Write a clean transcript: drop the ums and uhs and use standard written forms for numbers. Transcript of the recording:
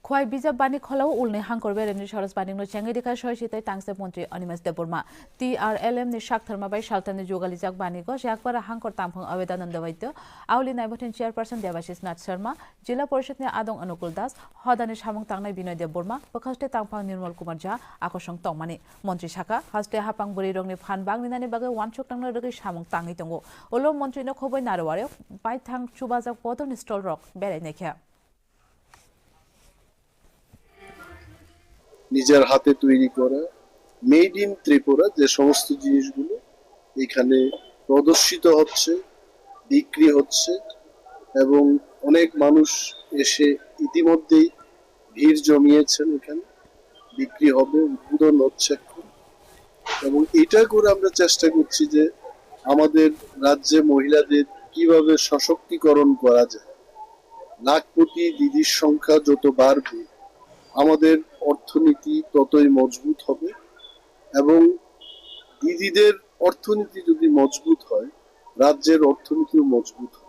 খোয়াই বিজাব বানি খলাও উলনে হাঙ্কর বেরেমনি সরস বানি নো চেঙ্গে দিকা সহিসিতাই তাংসে মন্ত্রী Animesh Debbarma TRLM ni shak tharma bai shaltani jogali jak bani go jakbara hankor tamphang abedanand dawaito auli naibotin chairperson Devashish Nath Sharma jila porishad ni adong Anukul Das hodani samung tangnai Binoy Debborma bakhaste tamphang Nirmal Kumar Jha akosong tongmani mantri shaka haste hapang buri rongni phan bangninani bagai wansuk tangna regi samung tangi tongo olo mantri no khoboi narware bai thang chubajak podon stol rok berai nekha নিজের হাতে তৈরি করা made in Tripura যে সমস্ত জিনিসগুলো এখানে প্রদর্শিত হচ্ছে বিক্রি হচ্ছে এবং অনেক মানুষ এসে ইতিমধ্যেই ভিড় জমিয়েছেন এখানে বিক্রি হবে উদ্বোধন হচ্ছে এখন এবং এটা করে আমরা চেষ্টা করছি যে আমাদের রাজ্যে মহিলাদের কিভাবে সশক্তিকরণ করা যায় লাখপতি দিদির সংখ্যা যত বাড়বে আমাদের অর্থনীতি ততই মজবুত হবে এবং দিদিদের অর্থনীতি যদি মজবুত হয় রাজ্যের অর্থনীতিও মজবুত হবে